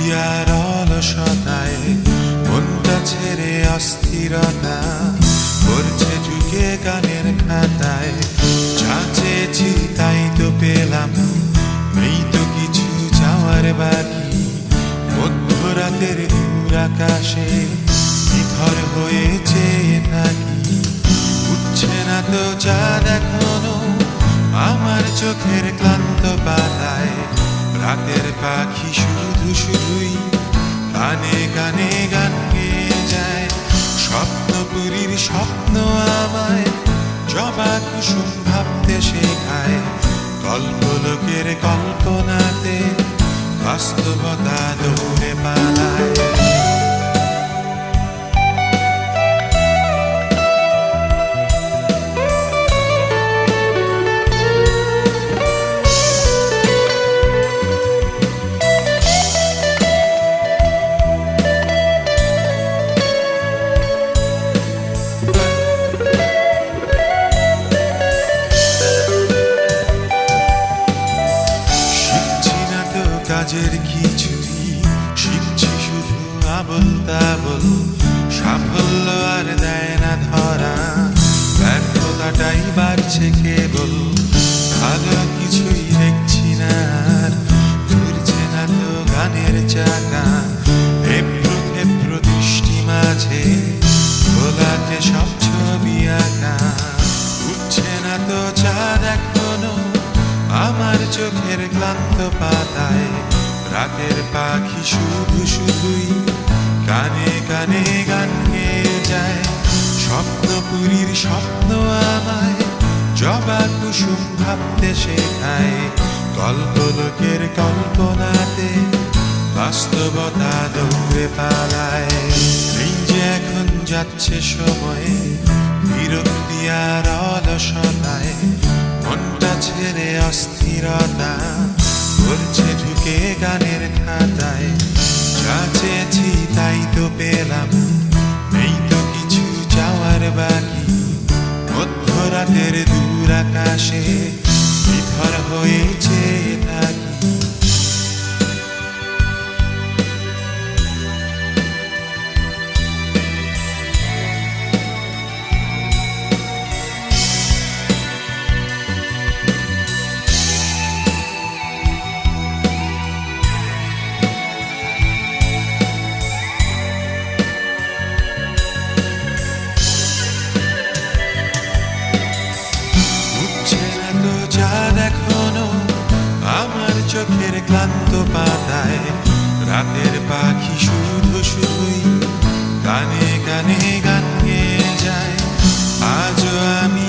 দিয়ার অলসতায় মনটা ছেড়ে অস্থিরতা পড়ছে ঝুঁকে গানের খাতায়। যা চেয়েছি তাই তো পেলাম, নেই তো কিছু যাওয়ার বাকি। মধ্যরাতের দূর আকাশে নিথর হয়ে চেয়ে থাকি। উঠছে না তো চাঁদ এখনো আমার চোখের ক্লান্ত পাতায়। রাতের পাখি শুধু শুধুই গানে গানে গান গেয়ে যায়। স্বপ্নপুরীর স্বপ্ন আমায় জবা কুসুম ভাবতে শেখায়। কল্পলোকের কল্পনাতে বাস্তবতা দৌড়ে পালায়। কাজের কিছুই শিখছি শুধু আবল তাবল। সাফল্য আর দেয় না ধরা, ব্যর্থতাটাই বাড়ছে কেবল। ভালো কিছুই দেখছি না আর ঘুরছে না তো গানের চাকা। হেপ্রো হেপ্রো দৃষ্টি মাঝে গোলাটে সব ছবি আঁকা। উঠছে না তো চাঁদ এখনো আমার চোখের ক্লান্ত পাতায়। রাতের পাখি শুধু শুধুই গানে গানে গান গেয়ে যায়। স্বপ্নপুরীর স্বপ্ন আমায় জবা কুসুম ভাবতে শেখায়। কল্পলোকের কল্পনাতে বাস্তবতা দৌড়ে পালায়। এই যে এখন যাচ্ছে সময়ে বিরক্তি আর অলসতায় মনটা ছেড়ে অস্থিরতা করছে ঢুকে গানের খাতায়। যা চেয়েছি তাই তো পেলাম, নেই তো কিছু যাওয়ার বাকি। মধ্যরাতের দূর আকাশে নিথর হয়ে চেয়ে থাকি। এখনো আমার চোখের ক্লান্ত পাতায়। রাতের পাখি শুধু শুধুই গানে গানে গান গেয়ে যায়। আজও আমি